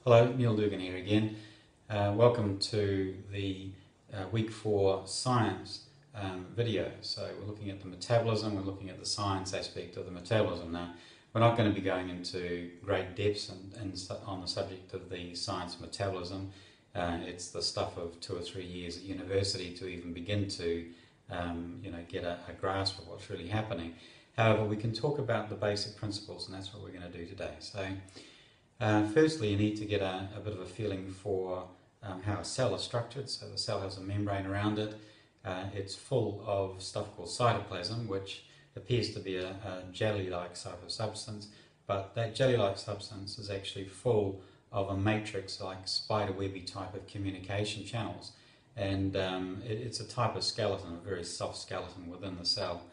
Hello, Neil Dougan here again. Welcome to the week 4 science video. So we're looking at the metabolism, we're looking at the science aspect of the metabolism. Now, we're not going to be going into great depths on the subject of the science of metabolism. It's the stuff of 2 or 3 years at university to even begin to get a grasp of what's really happening. However, we can talk about the basic principles, and that's what we're going to do today. So, firstly, you need to get a bit of a feeling for how a cell is structured. So the cell has a membrane around it. It's full of stuff called cytoplasm, which appears to be a jelly-like type of substance, but that jelly-like substance is actually full of a matrix-like spiderwebby type of communication channels. And it's a type of skeleton, a very soft skeleton within the cell.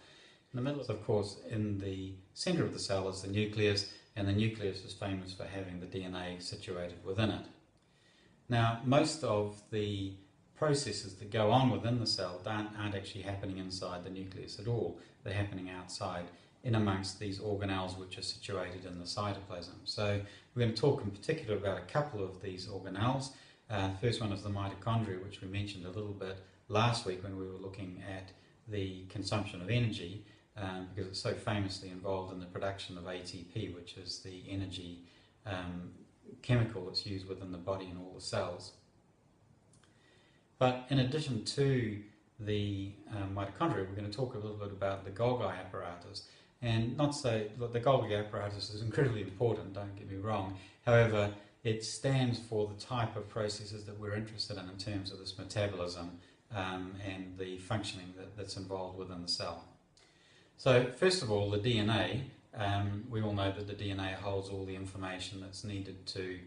In the middle, of course, in the centre of the cell is the nucleus, and the nucleus is famous for having the DNA situated within it. Now, most of the processes that go on within the cell aren't actually happening inside the nucleus at all. They're happening outside, in amongst these organelles which are situated in the cytoplasm. So we're going to talk in particular about a couple of these organelles. The first one is the mitochondria, which we mentioned a little bit last week when we were looking at the consumption of energy, because it's so famously involved in the production of ATP, which is the energy chemical that's used within the body and all the cells. But in addition to the mitochondria, we're going to talk a little bit about the Golgi apparatus. And not say that the Golgi apparatus is incredibly important, don't get me wrong. However, it stands for the type of processes that we're interested in terms of this metabolism and the functioning that's involved within the cell. So first of all, the DNA, we all know that the DNA holds all the information that's needed to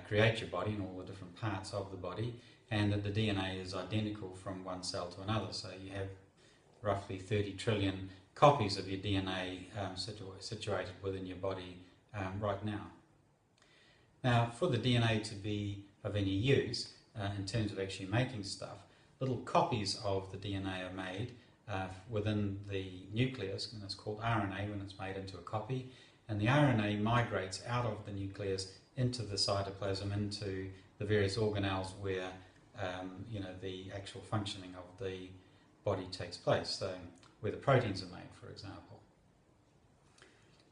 create your body and all the different parts of the body, and that the DNA is identical from one cell to another. So you have roughly 30 trillion copies of your DNA situated within your body right now. Now, for the DNA to be of any use in terms of actually making stuff, little copies of the DNA are made within the nucleus, and it's called RNA when it's made into a copy, and the RNA migrates out of the nucleus into the cytoplasm, into the various organelles where the actual functioning of the body takes place, so where the proteins are made, for example.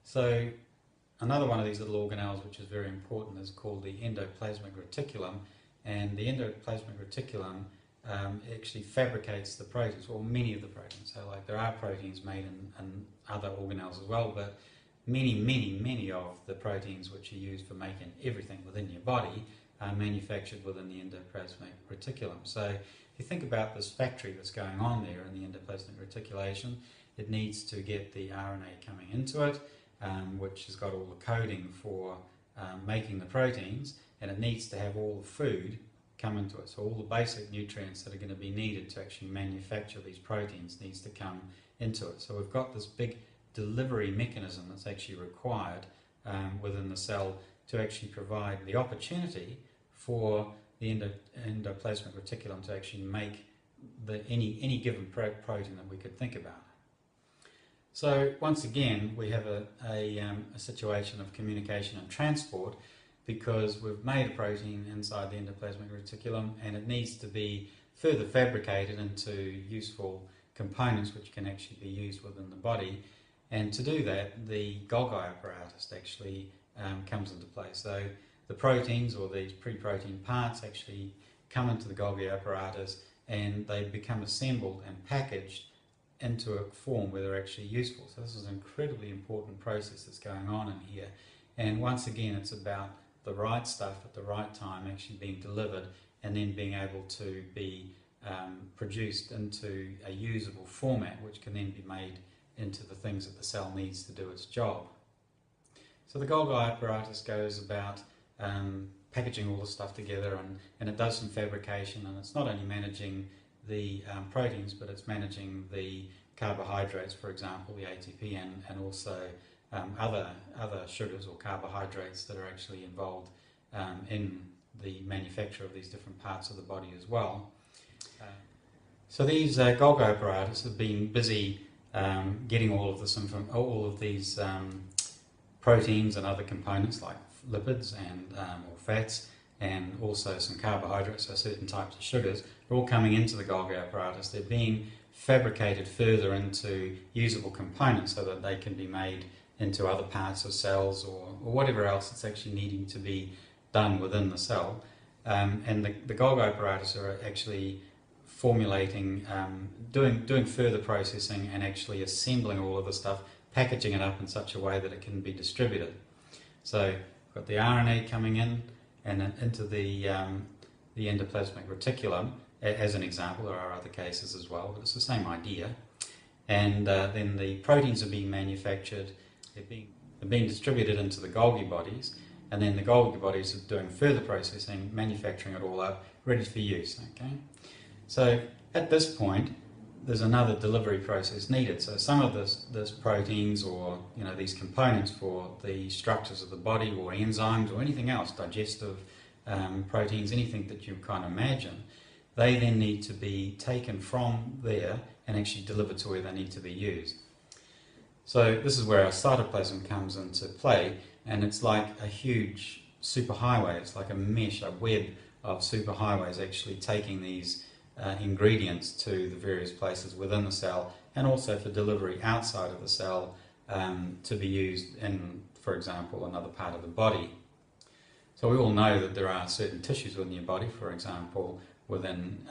So another one of these little organelles which is very important is called the endoplasmic reticulum, and the endoplasmic reticulum actually fabricates the proteins, or many of the proteins. So like there are proteins made in other organelles as well, but many of the proteins which are used for making everything within your body are manufactured within the endoplasmic reticulum. So if you think about this factory that's going on there in the endoplasmic reticulation, it needs to get the RNA coming into it, which has got all the coding for making the proteins, and it needs to have all the food come into it. So all the basic nutrients that are going to be needed to actually manufacture these proteins needs to come into it. So we've got this big delivery mechanism that's actually required within the cell to actually provide the opportunity for the endoplasmic reticulum to actually make any given protein that we could think about. So once again, we have a situation of communication and transport, because we've made a protein inside the endoplasmic reticulum and it needs to be further fabricated into useful components which can actually be used within the body. And to do that, the Golgi apparatus actually comes into play. So the proteins, or these pre-protein parts, actually come into the Golgi apparatus and they become assembled and packaged into a form where they're actually useful. So this is an incredibly important process that's going on in here. And once again, it's about the right stuff at the right time actually being delivered and then being able to be produced into a usable format which can then be made into the things that the cell needs to do its job. So the Golgi apparatus goes about packaging all the stuff together, and it does some fabrication, and it's not only managing the proteins, but it's managing the carbohydrates, for example, the ATP, and also other sugars or carbohydrates that are actually involved in the manufacture of these different parts of the body as well. So these Golgi apparatus have been busy getting all of these proteins and other components like lipids and or fats, and also some carbohydrates, so certain types of sugars, are all coming into the Golgi apparatus. They're being fabricated further into usable components so that they can be made into other parts of cells or whatever else that's actually needing to be done within the cell. And the Golgi apparatus are actually formulating, doing further processing and actually assembling all of the stuff, packaging it up in such a way that it can be distributed. So we've got the RNA coming in and then into the endoplasmic reticulum, as an example. There are other cases as well, but it's the same idea. And then the proteins are being manufactured, they're being distributed into the Golgi bodies, and then the Golgi bodies are doing further processing, manufacturing it all up, ready for use. Okay, so at this point, there's another delivery process needed. So some of this proteins, or these components for the structures of the body, or enzymes, or anything else, digestive proteins, anything that you kind of imagine, they then need to be taken from there and actually delivered to where they need to be used. So this is where our cytoplasm comes into play, and it's like a huge superhighway. It's like a mesh, a web of superhighways actually taking these ingredients to the various places within the cell, and also for delivery outside of the cell to be used in, for example, another part of the body. So we all know that there are certain tissues within your body, for example, within,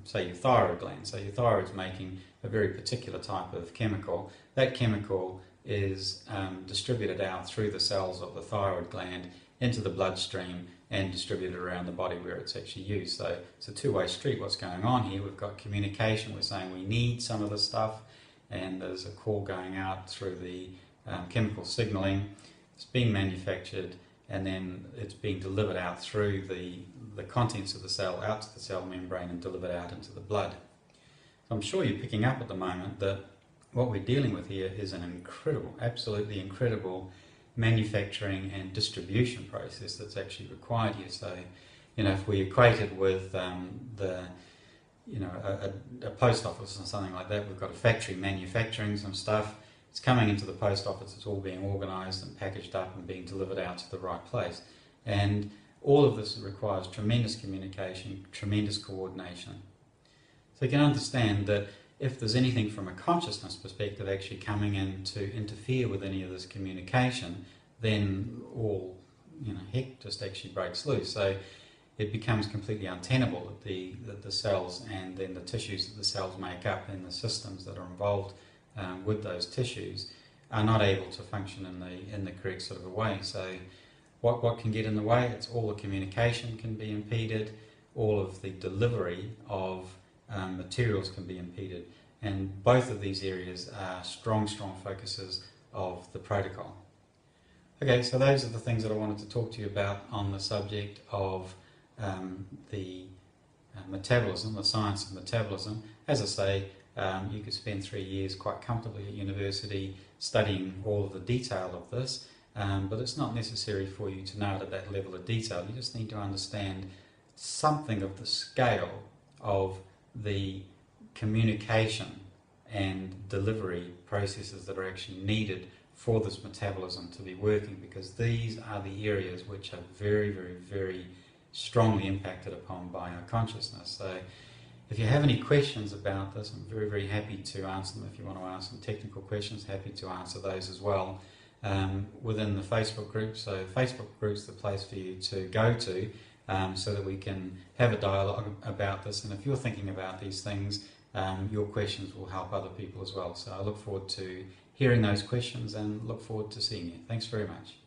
say, your thyroid gland. So your thyroid's making a very particular type of chemical. That chemical is distributed out through the cells of the thyroid gland into the bloodstream and distributed around the body where it's actually used. So it's a two-way street. What's going on here? We've got communication. We're saying we need some of this stuff, and there's a call going out through the chemical signaling. It's being manufactured, and then it's being delivered out through the contents of the cell out to the cell membrane and delivered out into the blood. So I'm sure you're picking up at the moment that what we're dealing with here is an incredible, absolutely incredible manufacturing and distribution process that's actually required here. So, if we equate it with a post office or something like that, we've got a factory manufacturing some stuff. It's coming into the post office, it's all being organised and packaged up and being delivered out to the right place. And all of this requires tremendous communication, tremendous coordination. So you can understand that if there's anything from a consciousness perspective actually coming in to interfere with any of this communication, then all heck just actually breaks loose. So it becomes completely untenable that the cells and then the tissues that the cells make up and the systems that are involved with those tissues are not able to function in the correct sort of a way. So what can get in the way? It's all the communication can be impeded, all of the delivery of materials can be impeded, and both of these areas are strong focuses of the protocol. Okay, so those are the things that I wanted to talk to you about on the subject of the metabolism, the science of metabolism. As I say, you could spend 3 years quite comfortably at university studying all of the detail of this, but it's not necessary for you to know it at that level of detail. You just need to understand something of the scale of the communication and delivery processes that are actually needed for this metabolism to be working, because these are the areas which are very, very, very strongly impacted upon by our consciousness. So if you have any questions about this, I'm very, very happy to answer them. If you want to ask some technical questions, happy to answer those as well within the Facebook group. So Facebook group's the place for you to go to so that we can have a dialogue about this. And if you're thinking about these things, your questions will help other people as well. So I look forward to hearing those questions and look forward to seeing you. Thanks very much.